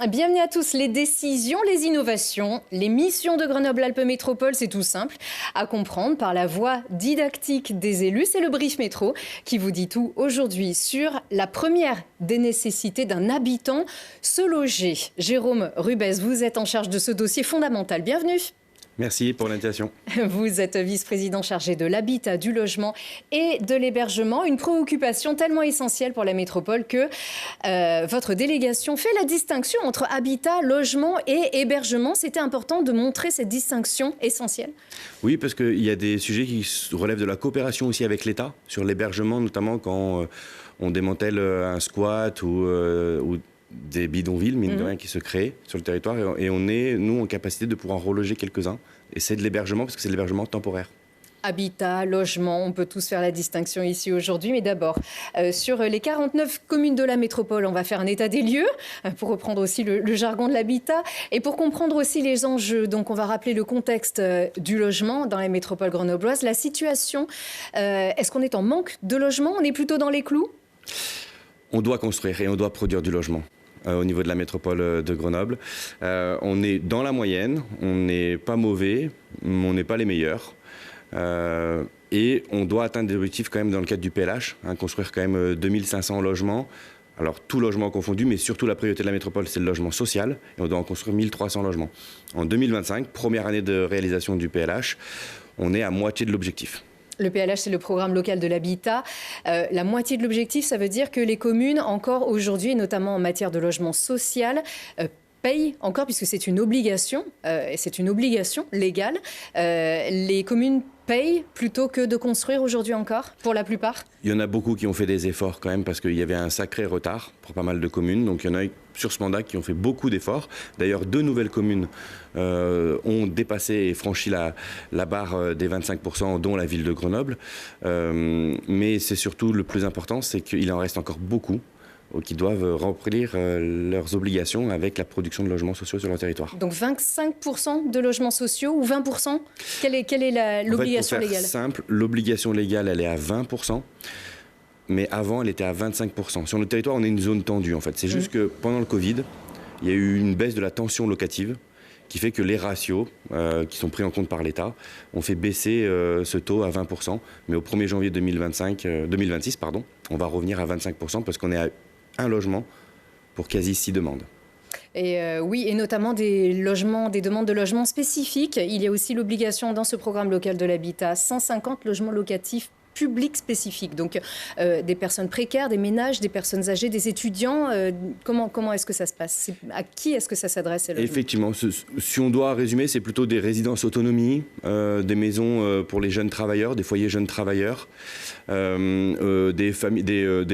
Bienvenue à tous. Les décisions, les innovations, les missions de Grenoble-Alpes Métropole, c'est tout simple à comprendre par la voix didactique des élus. C'est le Brief Métro qui vous dit tout aujourd'hui sur la première des nécessités d'un habitant, se loger. Jérôme Rubès, vous êtes en charge de ce dossier fondamental. Bienvenue. Merci pour l'invitation. Vous êtes vice-président chargé de l'habitat, du logement et de l'hébergement. Une préoccupation tellement essentielle pour la métropole que votre délégation fait la distinction entre habitat, logement et hébergement. C'était important de montrer cette distinction essentielle. Oui, parce qu'il y a des sujets qui relèvent de la coopération aussi avec l'État, sur l'hébergement, notamment quand on démantèle un squat ou des bidonvilles, mine de rien, qui se créent sur le territoire. Et on est, nous, en capacité de pouvoir en reloger quelques-uns. Et c'est de l'hébergement, parce que c'est de l'hébergement temporaire. Habitat, logement, on peut tous faire la distinction ici aujourd'hui. Mais d'abord, sur les 49 communes de la métropole, on va faire un état des lieux, pour reprendre aussi le jargon de l'habitat. Et pour comprendre aussi les enjeux, donc on va rappeler le contexte du logement dans la métropole grenobloise. La situation, est-ce qu'on est en manque de logement? On est plutôt dans les clous? On doit construire et on doit produire du logement. Au niveau de la métropole de Grenoble. On est dans la moyenne, on n'est pas mauvais, on n'est pas les meilleurs. Et on doit atteindre des objectifs quand même dans le cadre du PLH, construire quand même 2500 logements. Alors tout logement confondu, mais surtout la priorité de la métropole, c'est le logement social. Et on doit en construire 1300 logements. En 2025, première année de réalisation du PLH, on est à moitié de l'objectif. Le PLH, c'est le programme local de l'habitat. La moitié de l'objectif, ça veut dire que les communes, encore aujourd'hui, et notamment en matière de logement social, payent encore, puisque c'est une obligation, et c'est une obligation légale. Les communes payent plutôt que de construire aujourd'hui encore, pour la plupart? Il y en a beaucoup qui ont fait des efforts quand même, parce qu'il y avait un sacré retard pour pas mal de communes. Donc il y en a sur ce mandat qui ont fait beaucoup d'efforts. D'ailleurs, 2 nouvelles communes ont dépassé et franchi la barre des 25%, dont la ville de Grenoble. Mais c'est surtout le plus important, c'est qu'il en reste encore beaucoup qui doivent remplir leurs obligations avec la production de logements sociaux sur leur territoire. Donc 25% de logements sociaux ou 20%? Quelle est l'obligation légale? C'est simple, l'obligation légale, elle est à 20%. Mais avant, elle était à 25%. Sur notre territoire, on est une zone tendue, en fait. C'est juste que pendant le Covid, il y a eu une baisse de la tension locative qui fait que les ratios qui sont pris en compte par l'État ont fait baisser ce taux à 20%. Mais au 1er janvier 2026, on va revenir à 25% parce qu'on est à un logement pour quasi 6 demandes. Et oui, et notamment des demandes de logements spécifiques. Il y a aussi l'obligation dans ce programme local de l'habitat, 150 logements locatifs publics spécifiques. Donc des personnes précaires, des ménages, des personnes âgées, des étudiants. Comment est-ce que ça se passe? À qui est-ce que ça s'adresse? Effectivement, si on doit résumer, c'est plutôt des résidences autonomie, des maisons pour les jeunes travailleurs, des foyers jeunes travailleurs, des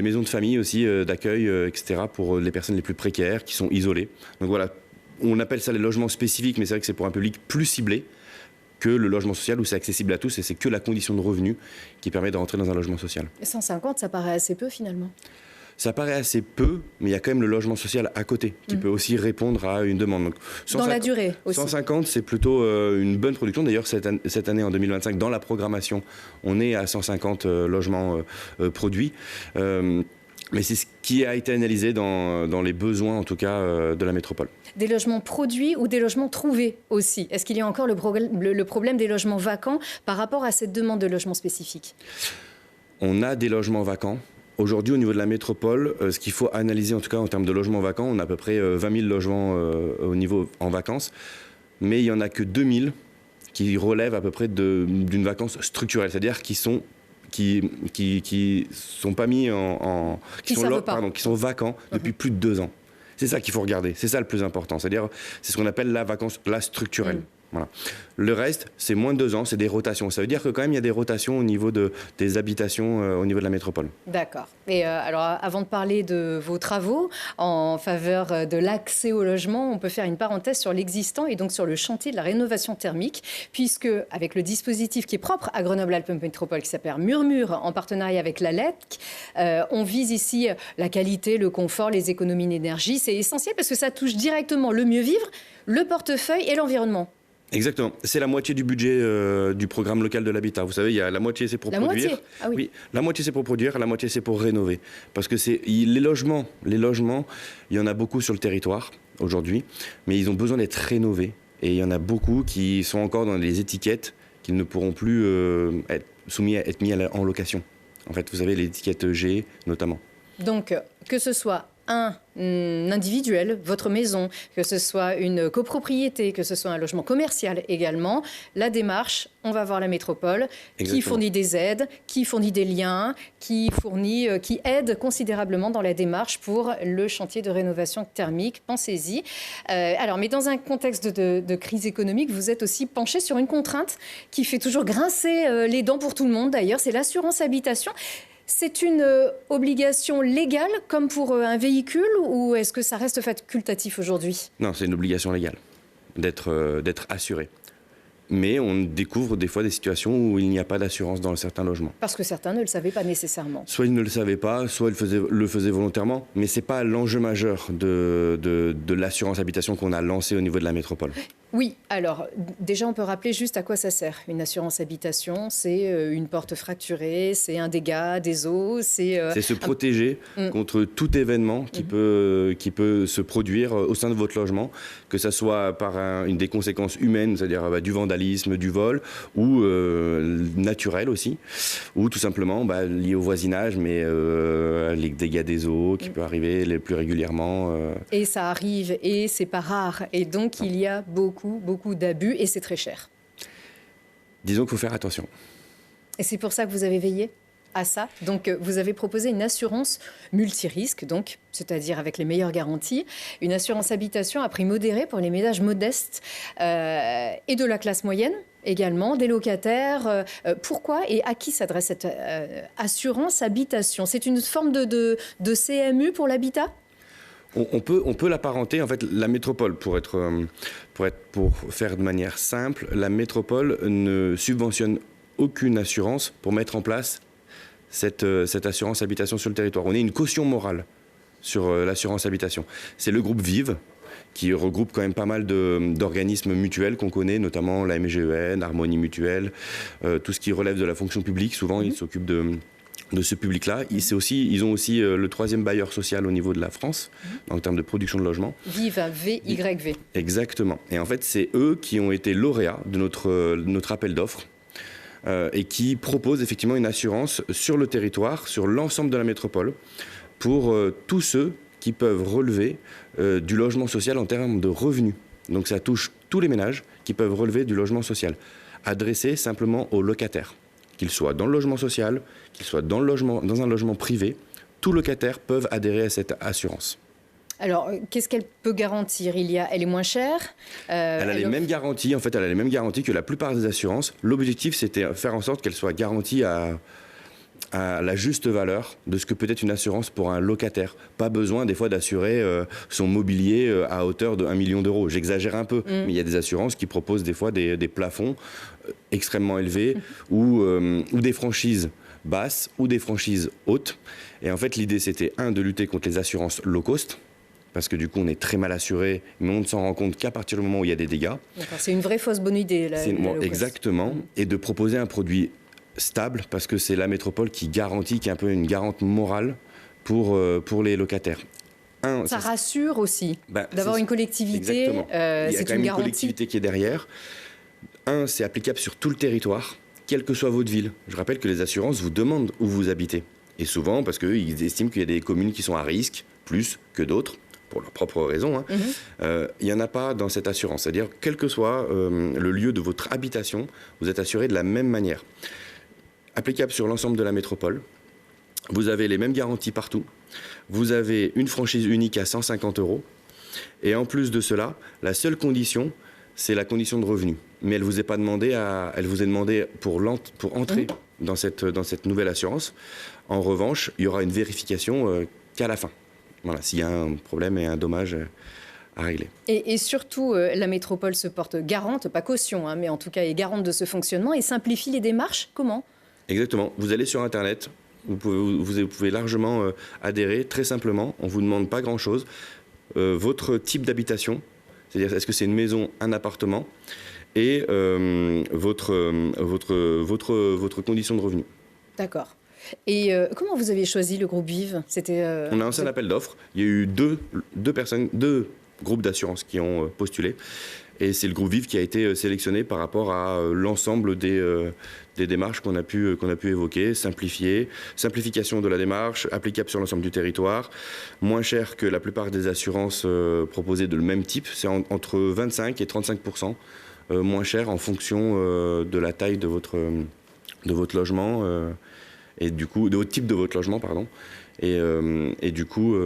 maisons de famille aussi, d'accueil, etc. pour les personnes les plus précaires qui sont isolées. Donc voilà, on appelle ça les logements spécifiques, mais c'est vrai que c'est pour un public plus ciblé que le logement social où c'est accessible à tous et c'est que la condition de revenu qui permet de rentrer dans un logement social. 150, ça paraît assez peu finalement. Ça paraît assez peu, mais il y a quand même le logement social à côté qui peut aussi répondre à une demande. Donc, dans la durée aussi. 150, c'est plutôt une bonne production. D'ailleurs, cette année, en 2025, dans la programmation, on est à 150 logements produits. Mais c'est ce qui a été analysé dans les besoins, en tout cas, de la métropole. Des logements produits ou des logements trouvés aussi? Est-ce qu'il y a encore le problème des logements vacants par rapport à cette demande de logements spécifiques? On a des logements vacants. Aujourd'hui, au niveau de la métropole, ce qu'il faut analyser, en tout cas en termes de logements vacants, on a à peu près 20 000 logements au niveau en vacances. Mais il n'y en a que 2 000 qui relèvent à peu près d'une vacance structurelle, c'est-à-dire qui sont pas mis qui sont vacants depuis plus de 2 ans. C'est ça qu'il faut regarder, c'est ça le plus important, c'est-à-dire c'est ce qu'on appelle la vacance structurelle. Voilà. Le reste, c'est moins de 2 ans, c'est des rotations. Ça veut dire que quand même, il y a des rotations au niveau des habitations au niveau de la métropole. D'accord. Et alors, avant de parler de vos travaux en faveur de l'accès au logement, on peut faire une parenthèse sur l'existant et donc sur le chantier de la rénovation thermique, puisque avec le dispositif qui est propre à Grenoble-Alpes Métropole, qui s'appelle Murmure, en partenariat avec la LEC, on vise ici la qualité, le confort, les économies d'énergie. C'est essentiel parce que ça touche directement le mieux vivre, le portefeuille et l'environnement. Exactement. C'est la moitié du budget du programme local de l'habitat. Vous savez, il y a la moitié, c'est pour produire. Moitié. Ah oui. Oui, la moitié, c'est pour produire, la moitié, c'est pour rénover. Parce que les logements, il y en a beaucoup sur le territoire. aujourd'hui, mais ils ont besoin d'être rénovés. Et il y en a beaucoup qui sont encore dans les étiquettes qui ne pourront plus être mis en location. En fait, vous avez les étiquettes G notamment. Donc, que ce soit un individuel, votre maison, que ce soit une copropriété, que ce soit un logement commercial également, la démarche, on va voir la métropole, Exactement. qui fournit des aides, qui fournit des liens, qui aide considérablement dans la démarche pour le chantier de rénovation thermique. Pensez-y. Alors, mais dans un contexte de crise économique, vous êtes aussi penché sur une contrainte qui fait toujours grincer les dents pour tout le monde d'ailleurs, c'est l'assurance habitation. C'est une obligation légale comme pour un véhicule ou est-ce que ça reste facultatif aujourd'hui? Non, c'est une obligation légale d'être assuré. Mais on découvre des fois des situations où il n'y a pas d'assurance dans certains logements. Parce que certains ne le savaient pas nécessairement. Soit ils ne le savaient pas, soit ils le faisaient volontairement. Mais ce n'est pas l'enjeu majeur de l'assurance habitation qu'on a lancé au niveau de la métropole. Oui, alors déjà on peut rappeler juste à quoi ça sert. Une assurance habitation, c'est une porte fracturée, c'est un dégât des eaux, c'est se protéger contre tout événement qui peut se produire au sein de votre logement, que ce soit par des conséquences humaines, c'est-à-dire du vandalisme, du vol, ou naturel aussi, ou tout simplement lié au voisinage, mais les dégâts des eaux qui peuvent arriver les plus régulièrement. Et ça arrive, et c'est pas rare, et donc il y a beaucoup d'abus, et c'est très cher. Disons qu'il faut faire attention. Et c'est pour ça que vous avez veillé à ça. Donc, vous avez proposé une assurance multirisque, donc, c'est-à-dire avec les meilleures garanties, une assurance habitation à prix modéré pour les ménages modestes et de la classe moyenne également, des locataires. Pourquoi et à qui s'adresse cette assurance habitation? C'est une forme de CMU pour l'habitat? On peut l'apparenter, en fait, la métropole, pour faire de manière simple, la métropole ne subventionne aucune assurance pour mettre en place cette assurance habitation sur le territoire. On est une caution morale sur l'assurance habitation. C'est le groupe Vive, qui regroupe quand même pas mal d'organismes mutuels qu'on connaît, notamment la MGEN, Harmonie Mutuelle, tout ce qui relève de la fonction publique. Souvent, ils s'occupent de ce public-là. Ils ont aussi le troisième bailleur social au niveau de la France, en termes de production de logements. Vive, VYV. Exactement. Et en fait, c'est eux qui ont été lauréats de notre appel d'offres et qui proposent effectivement une assurance sur le territoire, sur l'ensemble de la métropole, pour tous ceux qui peuvent relever du logement social en termes de revenus. Donc ça touche tous les ménages qui peuvent relever du logement social, adressé simplement aux locataires. Qu'ils soient dans le logement social, qu'ils soient dans un logement privé, tous locataires peuvent adhérer à cette assurance. Alors, qu'est-ce qu'elle peut garantir? Elle est moins chère Elle a les mêmes garanties, en fait, elle a les mêmes garanties que la plupart des assurances. L'objectif, c'était faire en sorte qu'elle soit garantie à la juste valeur de ce que peut être une assurance pour un locataire. Pas besoin des fois d'assurer son mobilier à hauteur de 1 million d'euros. J'exagère un peu, mais il y a des assurances qui proposent des fois des plafonds extrêmement élevés ou des franchises basses ou des franchises hautes. Et en fait, l'idée, c'était de lutter contre les assurances low cost, parce que du coup, on est très mal assuré, mais on ne s'en rend compte qu'à partir du moment où il y a des dégâts. C'est une vraie fausse bonne idée. Exactement, et de proposer un produit stable, parce que c'est la métropole qui garantit, qui est un peu une garante morale pour les locataires. Ça rassure aussi d'avoir une collectivité. Exactement. Il y a c'est quand même une garantie. collectivité qui est derrière. C'est applicable sur tout le territoire, quelle que soit votre ville. Je rappelle que les assurances vous demandent où vous habitez. Et souvent, parce qu'ils estiment qu'il y a des communes qui sont à risque, plus que d'autres, pour leurs propres raisons. Il n'y en a pas dans cette assurance. C'est-à-dire, quel que soit le lieu de votre habitation, vous êtes assuré de la même manière. Applicable sur l'ensemble de la métropole. Vous avez les mêmes garanties partout. Vous avez une franchise unique à 150 €. Et en plus de cela, la seule condition, c'est la condition de revenu. Mais elle vous est demandée pour entrer dans cette nouvelle assurance. En revanche, il y aura une vérification qu'à la fin. Voilà, s'il y a un problème et un dommage à régler. Et surtout, la métropole se porte garante, pas caution, mais en tout cas est garante de ce fonctionnement et simplifie les démarches. Comment ? Exactement. Vous allez sur Internet, vous pouvez largement adhérer, très simplement. On ne vous demande pas grand-chose. Votre type d'habitation, c'est-à-dire est-ce que c'est une maison, un appartement, et votre condition de revenu. D'accord. Et comment vous avez choisi le groupe Vive ? On a lancé un appel d'offres. Il y a eu deux groupes d'assurances qui ont postulé. Et c'est le groupe Vive qui a été sélectionné par rapport à l'ensemble des démarches qu'on a pu évoquer, simplification de la démarche, applicable sur l'ensemble du territoire, moins cher que la plupart des assurances proposées de le même type, c'est entre 25 et 35% moins cher en fonction de la taille de votre logement et du coup de votre type de votre logement, pardon. Et du coup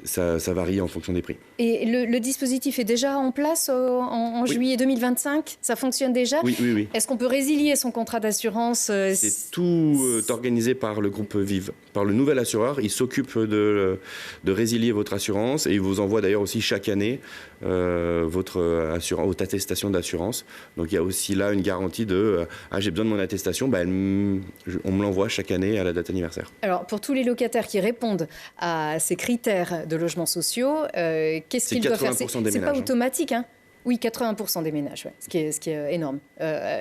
ça varie en fonction des prix. Et le dispositif est déjà en place en Oui. juillet 2025 ? Ça fonctionne déjà ? Oui. Est-ce qu'on peut résilier son contrat d'assurance C'est tout organisé par le groupe Vive, par le nouvel assureur. Il s'occupe de résilier votre assurance et il vous envoie d'ailleurs aussi chaque année votre attestation d'assurance. Donc il y a aussi là une garantie de j'ai besoin de mon attestation, on me l'envoie chaque année à la date anniversaire. Alors, pour tous les locataires qui répondent à ces critères de logements sociaux, qu'est-ce qu'ils doivent faire ? C'est pas automatique, hein ? Oui, 80% des ménages, ouais, ce qui est énorme.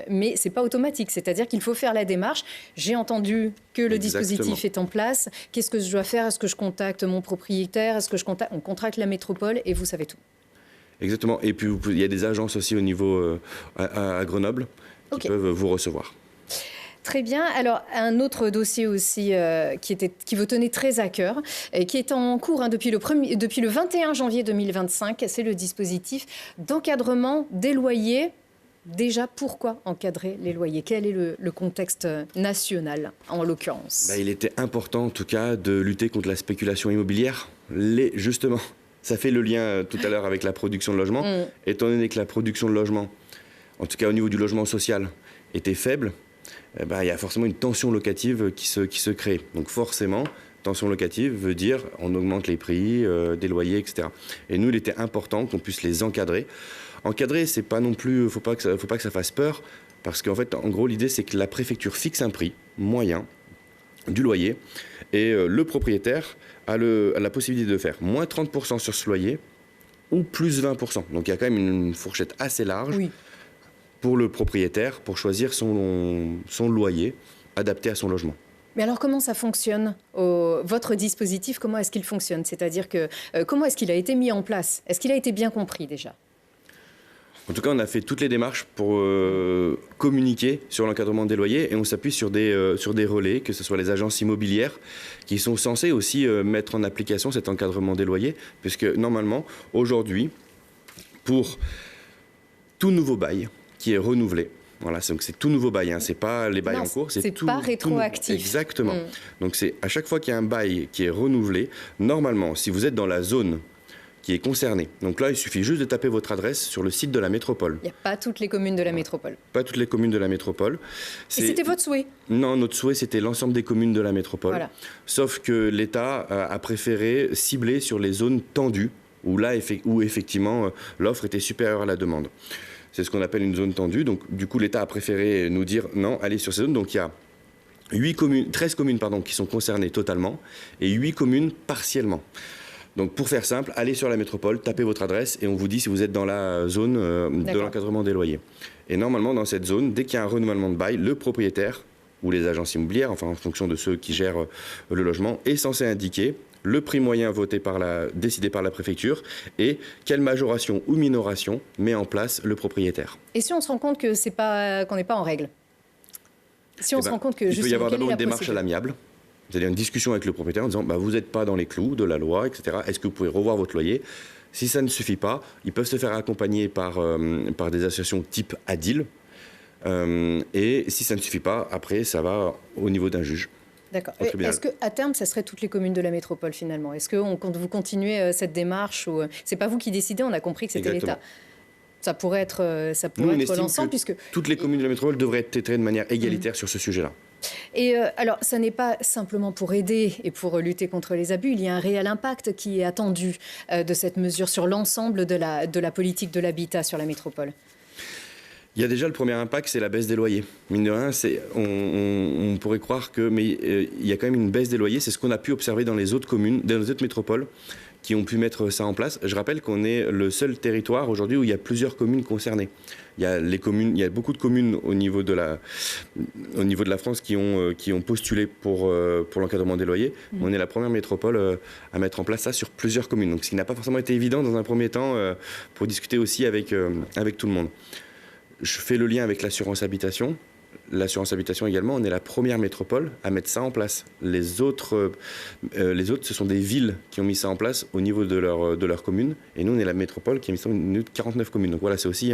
Mais ce n'est pas automatique, c'est-à-dire qu'il faut faire la démarche. J'ai entendu que le dispositif est en place. Qu'est-ce que je dois faire ? Est-ce que je contacte mon propriétaire ? Est-ce que on contacte la métropole et vous savez tout. Exactement. Et puis, il y a des agences aussi au niveau à Grenoble qui peuvent vous recevoir. Très bien. Alors, un autre dossier aussi qui vous tenait très à cœur et qui est en cours depuis le 21 janvier 2025, c'est le dispositif d'encadrement des loyers. Déjà, pourquoi encadrer les loyers ? Quel est le contexte national, en l'occurrence ? Il était important, en tout cas, de lutter contre la spéculation immobilière. Justement, ça fait le lien tout à l'heure avec la production de logement. Étant donné que la production de logement, en tout cas au niveau du logement social, était faible, il y a forcément une tension locative qui se crée. Donc forcément, tension locative veut dire on augmente les prix des loyers, etc. Et nous, il était important qu'on puisse les encadrer. Encadrer, c'est pas non plus, faut pas que ça fasse peur, parce qu'en fait, en gros, l'idée, c'est que la préfecture fixe un prix moyen du loyer et le propriétaire a la possibilité de faire moins 30% sur ce loyer ou plus 20%. Donc il y a quand même une fourchette assez large. Oui. Pour le propriétaire, pour choisir son loyer adapté à son logement. Mais alors comment ça fonctionne votre dispositif, comment est-ce qu'il fonctionne ? C'est-à-dire que comment est-ce qu'il a été mis en place ? Est-ce qu'il a été bien compris déjà ? En tout cas, on a fait toutes les démarches pour communiquer sur l'encadrement des loyers et on s'appuie sur des relais, que ce soit les agences immobilières, qui sont censées aussi mettre en application cet encadrement des loyers, puisque normalement, aujourd'hui, pour tout nouveau bail qui est renouvelé. Voilà, donc c'est tout nouveau bail, c'est pas les bails en cours, c'est tout, pas rétroactif. Exactement. Donc c'est à chaque fois qu'il y a un bail qui est renouvelé, normalement, si vous êtes dans la zone qui est concernée, donc là il suffit juste de taper votre adresse sur le site de la métropole. Il n'y a pas toutes les communes de la métropole. Pas toutes les communes de la métropole. Et c'était votre souhait ? Non, notre souhait c'était l'ensemble des communes de la métropole. Voilà. Sauf que l'État a préféré cibler sur les zones tendues où effectivement l'offre était supérieure à la demande. C'est ce qu'on appelle une zone tendue. Donc, du coup, l'État a préféré nous dire non, allez sur ces zones. Donc, il y a 13 communes qui sont concernées totalement et 8 communes partiellement. Donc, pour faire simple, allez sur la métropole, tapez votre adresse et on vous dit si vous êtes dans la zone de l'encadrement des loyers. Et normalement, dans cette zone, dès qu'il y a un renouvellement de bail, le propriétaire ou les agences immobilières, enfin en fonction de ceux qui gèrent le logement, est censé indiquer le prix moyen décidé par la préfecture et quelle majoration ou minoration met en place le propriétaire. Et si on se rend compte que qu'on n'est pas en règle ? Si on se rend compte que il peut y avoir d'abord une démarche à l'amiable, c'est-à-dire une discussion avec le propriétaire en disant vous n'êtes pas dans les clous de la loi, etc. Est-ce que vous pouvez revoir votre loyer ? Si ça ne suffit pas, ils peuvent se faire accompagner par des associations type ADIL. Et si ça ne suffit pas, après, ça va au niveau d'un juge. D'accord. Est-ce qu'à terme, ça serait toutes les communes de la métropole, finalement ? Est-ce que vous continuez cette démarche ou c'est pas vous qui décidez, on a compris que c'était l'État ? Ça pourrait être l'ensemble, puisque toutes les communes de la métropole devraient être traitées de manière égalitaire sur ce sujet-là. Et alors, ça n'est pas simplement pour aider et pour lutter contre les abus, il y a un réel impact qui est attendu de cette mesure sur l'ensemble de la politique de l'habitat sur la métropole. Il y a déjà le premier impact, c'est la baisse des loyers. Mine de rien, on pourrait croire que, mais il y a quand même une baisse des loyers. C'est ce qu'on a pu observer dans les autres communes, dans les autres métropoles, qui ont pu mettre ça en place. Je rappelle qu'on est le seul territoire aujourd'hui où il y a plusieurs communes concernées. Il y a beaucoup de communes au niveau de la France qui ont postulé pour l'encadrement des loyers. On est la première métropole à mettre en place ça sur plusieurs communes. Donc, ce qui n'a pas forcément été évident dans un premier temps pour discuter aussi avec tout le monde. Je fais le lien avec l'assurance habitation. L'assurance habitation également, on est la première métropole à mettre ça en place. Les autres, ce sont des villes qui ont mis ça en place au niveau de leur commune. Et nous, on est la métropole qui a mis ça au niveau de 49 communes. Donc voilà, c'est aussi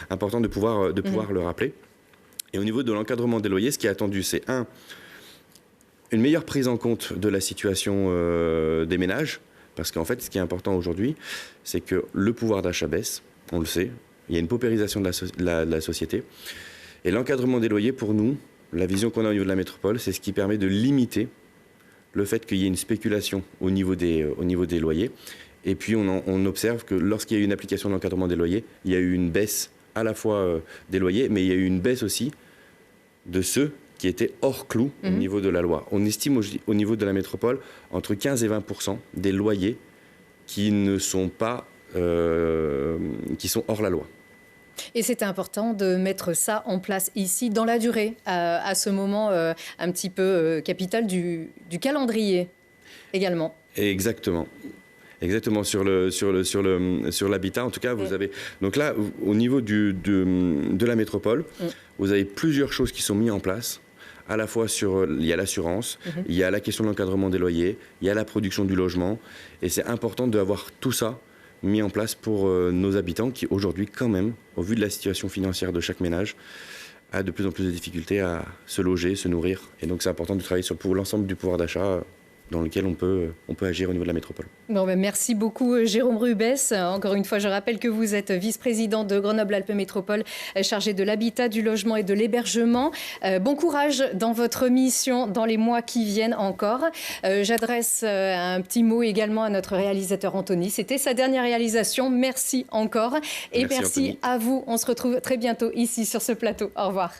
important de pouvoir le rappeler. Et au niveau de l'encadrement des loyers, ce qui est attendu, c'est une meilleure prise en compte de la situation des ménages. Parce qu'en fait, ce qui est important aujourd'hui, c'est que le pouvoir d'achat baisse, on le sait. Il y a une paupérisation de la société. Et l'encadrement des loyers, pour nous, la vision qu'on a au niveau de la métropole, c'est ce qui permet de limiter le fait qu'il y ait une spéculation au niveau des loyers. Et puis, on observe que lorsqu'il y a eu une application de l'encadrement des loyers, il y a eu une baisse à la fois des loyers, mais il y a eu une baisse aussi de ceux qui étaient hors clou au niveau de la loi. On estime au niveau de la métropole entre 15 et 20% des loyers qui sont hors la loi. Et c'était important de mettre ça en place ici, dans la durée, à ce moment un petit peu capital du calendrier également. Exactement. Exactement, sur l'habitat, en tout cas, vous avez... Donc là, au niveau de la métropole, vous avez plusieurs choses qui sont mises en place. À la fois il y a l'assurance, il y a la question de l'encadrement des loyers, il y a la production du logement. Et c'est important d'avoir tout ça mis en place pour nos habitants qui aujourd'hui, quand même, au vu de la situation financière de chaque ménage, a de plus en plus de difficultés à se loger, se nourrir. Et donc c'est important de travailler sur l'ensemble du pouvoir d'achat dans lequel on peut agir au niveau de la métropole. Bon, ben merci beaucoup Jérôme Rubès. Encore une fois, je rappelle que vous êtes vice-président de Grenoble-Alpes Métropole, chargé de l'habitat, du logement et de l'hébergement. Bon courage dans votre mission dans les mois qui viennent encore. J'adresse un petit mot également à notre réalisateur Anthony. C'était sa dernière réalisation. Merci encore. Et merci à vous. On se retrouve très bientôt ici sur ce plateau. Au revoir.